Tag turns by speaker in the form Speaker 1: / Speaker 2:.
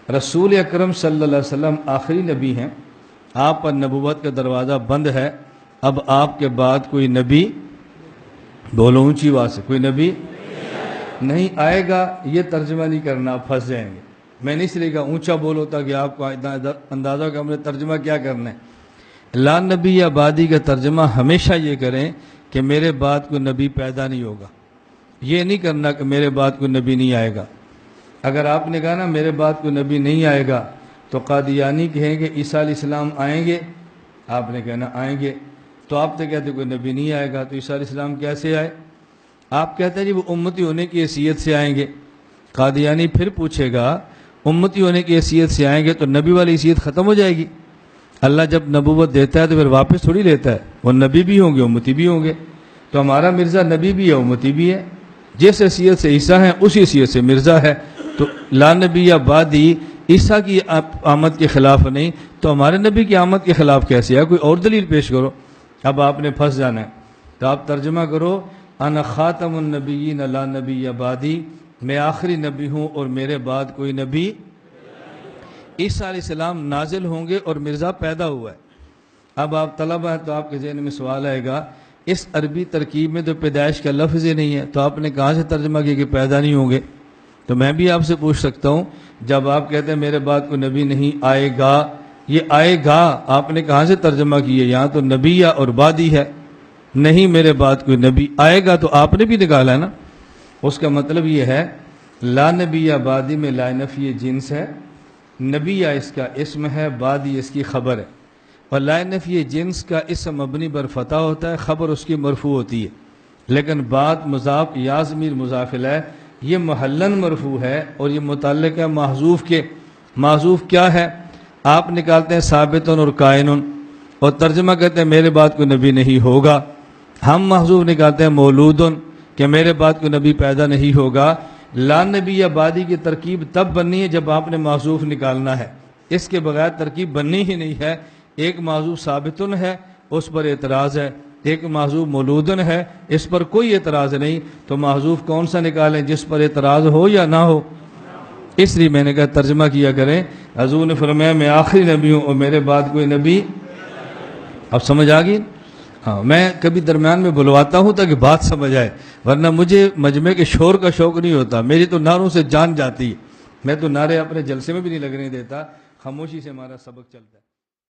Speaker 1: رسول اکرم صلی اللہ علیہ وسلم آخری نبی ہیں، آپ پر نبوت کا دروازہ بند ہے، اب آپ کے بعد کوئی نبی، بولو اونچی آواز سے، کوئی نبی نہیں آئے گا۔ یہ ترجمہ نہیں کرنا، آپ پھنس جائیں گے۔ میں نہیں اس لیے کہا اونچا بولو تاکہ آپ کو اندازہ ہو کہ ہم نے ترجمہ کیا کرنا ہے۔ لا نبی یا بعدی کا ترجمہ ہمیشہ یہ کریں کہ میرے بعد کوئی نبی پیدا نہیں ہوگا، یہ نہیں کرنا کہ میرے بعد کوئی نبی نہیں آئے گا۔ اگر آپ نے کہا نا میرے بعد کوئی نبی نہیں آئے گا تو قادیانی کہیں گے عیسیٰ علیہ السلام آئیں گے، آپ نے کہنا آئیں گے، تو آپ تو کہتے کوئی نبی نہیں آئے گا، تو عیسیٰ علیہ السلام کیسے آئے؟ آپ کہتے ہیں جی وہ امتی ہونے کی حیثیت سے آئیں گے۔ قادیانی پھر پوچھے گا امتی ہونے کی حیثیت سے آئیں گے تو نبی والی حیثیت ختم ہو جائے گی؟ اللہ جب نبوت دیتا ہے تو پھر واپس تھوڑی لیتا ہے، وہ نبی بھی ہوں گے امتی بھی ہوں گے، تو ہمارا مرزا نبی بھی ہے امتی بھی ہے، جس حیثیت سے عیسیٰ ہیں اسی حیثیت سے مرزا ہے، تو لا نبی یا بعدی عیسیٰ کی آمد کے خلاف نہیں تو ہمارے نبی کی آمد کے خلاف کیسے ہے؟ کوئی اور دلیل پیش کرو۔ اب آپ نے پھنس جانا ہے، تو آپ ترجمہ کرو انا خاتم النبیین لا نبی یا بعدی، میں آخری نبی ہوں اور میرے بعد کوئی نبی۔ عیسیٰ علیہ السلام نازل ہوں گے اور مرزا پیدا ہوا ہے۔ اب آپ طلبہ ہیں تو آپ کے ذہن میں سوال آئے گا اس عربی ترکیب میں تو پیدائش کا لفظ ہی نہیں ہے، تو آپ نے کہاں سے ترجمہ کیا کہ پیدا نہیں ہوں گے؟ تو میں بھی آپ سے پوچھ سکتا ہوں، جب آپ کہتے ہیں میرے بعد کوئی نبی نہیں آئے گا، یہ آئے گا آپ نے کہاں سے ترجمہ کیا؟ یہاں تو نبی یا اور بعدی ہے، نہیں میرے بعد کوئی نبی آئے گا تو آپ نے بھی نکالا ہے نا۔ اس کا مطلب یہ ہے لا نبی یا بعدی میں لا نفی جنس ہے، نبی یا اس کا اسم ہے، بعدی اس کی خبر ہے، اور لا نفی جنس کا اسم مبنی بر فتح ہوتا ہے، خبر اس کی مرفوع ہوتی ہے، لیکن بعد مضاف یا ضمیر مضاف الیہ یہ محلن مرفوع ہے اور یہ متعلق ہے محذوف کے۔ محذوف کیا ہے؟ آپ نکالتے ہیں ثابتن اور کائنن اور ترجمہ کرتے ہیں میرے بعد کوئی نبی نہیں ہوگا۔ ہم محذوف نکالتے ہیں مولودن کہ میرے بعد کوئی نبی پیدا نہیں ہوگا۔ لا نبی یا بعدی کی ترکیب تب بننی ہے جب آپ نے محذوف نکالنا ہے، اس کے بغیر ترکیب بننی ہی نہیں ہے۔ ایک محذوف ثابتن ہے اس پر اعتراض ہے، ایک محذوف مولودن ہے اس پر کوئی اعتراض نہیں، تو محذوف کون سا نکالیں جس پر اعتراض ہو یا نہ ہو؟ اس لیے میں نے کہا ترجمہ کیا کریں۔ حضور نے فرمایا میں آخری نبی ہوں اور میرے بعد کوئی نبی۔ اب سمجھ آ گئی؟ ہاں، میں کبھی درمیان میں بلواتا ہوں تاکہ بات سمجھ آئے، ورنہ مجھے مجمع کے شور کا شوق نہیں ہوتا، میری تو نعروں سے جان جاتی ہے، میں تو نعرے اپنے جلسے میں بھی نہیں لگنے دیتا، خاموشی سے ہمارا سبق چلتا ہے۔